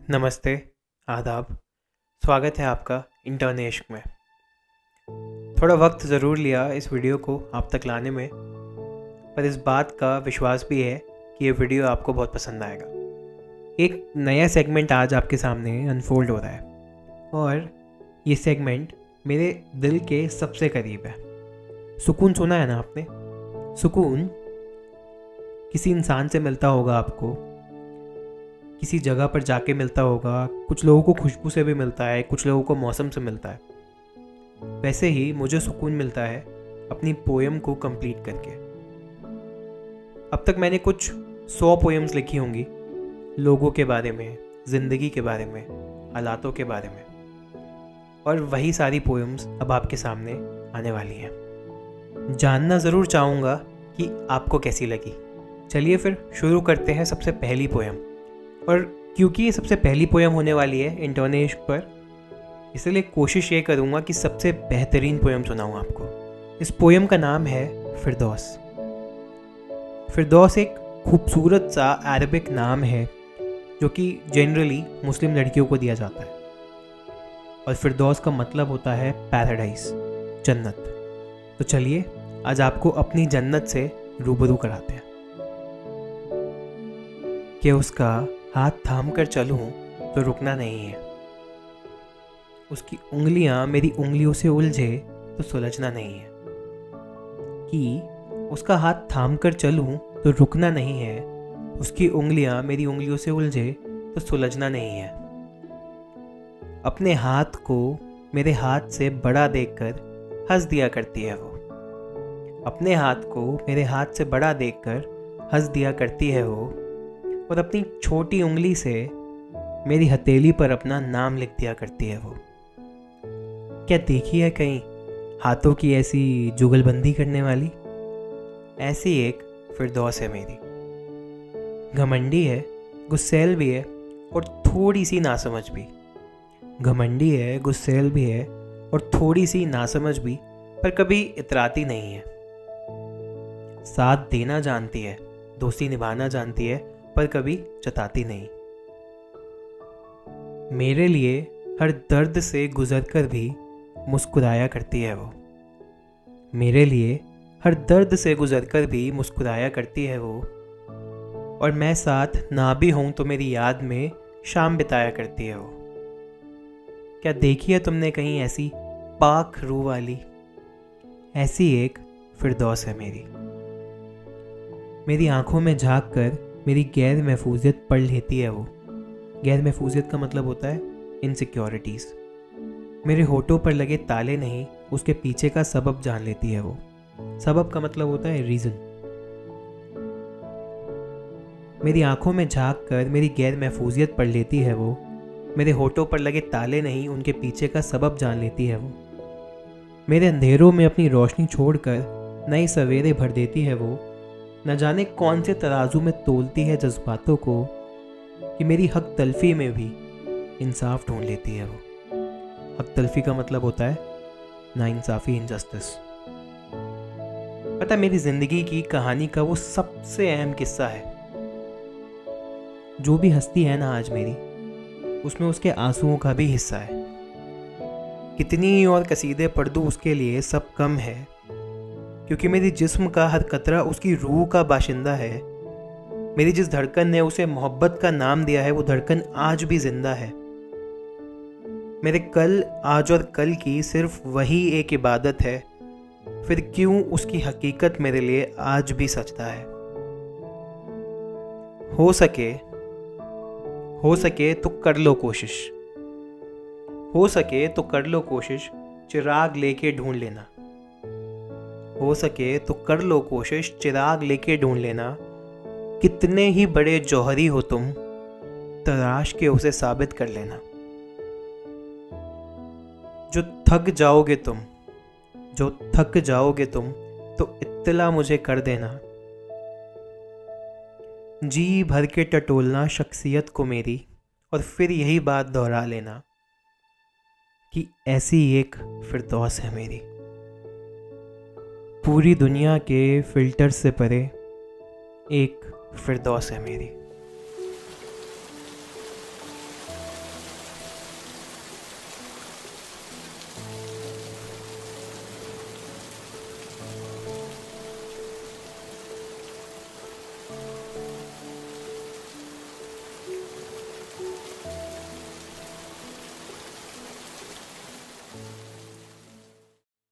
नमस्ते, आदाब। स्वागत है आपका इंटरनेश्क में। थोड़ा वक्त ज़रूर लिया इस वीडियो को आप तक लाने में, पर इस बात का विश्वास भी है कि ये वीडियो आपको बहुत पसंद आएगा। एक नया सेगमेंट आज आपके सामने अनफोल्ड हो रहा है और ये सेगमेंट मेरे दिल के सबसे करीब है। सुकून सुना है ना आपने? सुकून किसी इंसान से मिलता होगा आपको, किसी जगह पर जाके मिलता होगा। कुछ लोगों को खुशबू से भी मिलता है, कुछ लोगों को मौसम से मिलता है। वैसे ही मुझे सुकून मिलता है अपनी पोएम को कंप्लीट करके। अब तक मैंने कुछ 100 पोएम्स लिखी होंगी, लोगों के बारे में, ज़िंदगी के बारे में, हालातों के बारे में, और वही सारी पोएम्स अब आपके सामने आने वाली हैं। जानना ज़रूर चाहूँगा कि आपको कैसी लगी। चलिए फिर शुरू करते हैं सबसे पहली पोएम। और क्योंकि ये सबसे पहली पोएम होने वाली है इंटरनेश्क पर, इसलिए कोशिश ये करूँगा कि सबसे बेहतरीन पोएम सुनाऊँ आपको। इस पोएम का नाम है फिरदौस। फिरदौस एक खूबसूरत सा अरबिक नाम है जो कि जनरली मुस्लिम लड़कियों को दिया जाता है, और फिरदौस का मतलब होता है पैराडाइज, जन्नत। तो चलिए आज आपको अपनी जन्नत से रूबरू कराते हैं कि उसका हाथ थाम कर चलूं तो रुकना नहीं है, उसकी उंगलियां मेरी उंगलियों से उलझे तो सुलझना नहीं है, कि उसका हाथ थाम कर चलूं तो रुकना नहीं है, उसकी उंगलियां मेरी उंगलियों से उलझे तो सुलझना नहीं है। अपने हाथ को मेरे हाथ से बड़ा देखकर हंस दिया करती है वो, अपने हाथ को मेरे हाथ से बड़ा देखकर हंस दिया करती है वो, और अपनी छोटी उंगली से मेरी हथेली पर अपना नाम लिख दिया करती है वो। क्या देखी है कहीं हाथों की ऐसी जुगलबंदी करने वाली? ऐसी एक फिरदौस है मेरी। घमंडी है, गुस्सैल भी है और थोड़ी सी नासमझ भी। घमंडी है, गुस्सैल भी है और थोड़ी सी नासमझ भी, पर कभी इतराती नहीं है। साथ देना जानती है, दोस्ती निभाना जानती है, पर कभी जताती नहीं। मेरे लिए हर दर्द से गुजरकर भी मुस्कुराया करती है वो। मेरे लिए हर दर्द से गुजरकर भी मुस्कुराया करती है वो, और मैं साथ ना भी हूं तो मेरी याद में शाम बिताया करती है वो। क्या देखी है तुमने कहीं ऐसी पाक रूह वाली? ऐसी एक फिरदौस है मेरी। मेरी आंखों में झांक कर मेरी गैर महफूजियत पढ़ लेती है वो। गैर महफूजियत का मतलब होता है इनसिक्योरिटीज़। मेरे होठों पर लगे ताले नहीं, उसके पीछे का सबब जान लेती है वो। सबब का मतलब होता है रीज़न। मेरी आंखों में झांक कर मेरी गैर महफूजियत पढ़ लेती है वो। मेरे होठों पर लगे ताले नहीं, उनके पीछे का सबब जान लेती है वो। मेरे अंधेरों में अपनी रोशनी छोड़कर नए सवेरे भर देती है वो। न जाने कौन से तराजू में तोलती है जज्बातों को, कि मेरी हक तलफी में भी इंसाफ ढूंढ लेती है वो। हक तलफी का मतलब होता है नाइंसाफ़ी, इनजस्टिस। पता, मेरी ज़िंदगी की कहानी का वो सबसे अहम किस्सा है। जो भी हस्ती है ना आज मेरी, उसमें उसके आंसुओं का भी हिस्सा है। कितनी और कसीदे पढ़ दूँ उसके लिए सब कम है, क्योंकि मेरी जिस्म का हर कतरा उसकी रूह का बाशिंदा है। मेरी जिस धड़कन ने उसे मोहब्बत का नाम दिया है, वो धड़कन आज भी जिंदा है। मेरे कल, आज और कल की सिर्फ वही एक इबादत है, फिर क्यों उसकी हकीकत मेरे लिए आज भी सजदा है। हो सके तो कर लो कोशिश, हो सके तो कर लो कोशिश, चिराग लेके ढूंढ लेना। हो सके तो कर लो कोशिश, चिराग लेके ढूंढ लेना। कितने ही बड़े जौहरी हो तुम, तराश के उसे साबित कर लेना। जो थक जाओगे तुम तो इत्तला मुझे कर देना। जी भर के टटोलना शख्सियत को मेरी, और फिर यही बात दोहरा लेना कि ऐसी एक फिरदौस है मेरी। पूरी दुनिया के फिल्टर से परे एक फिरदौस है मेरी।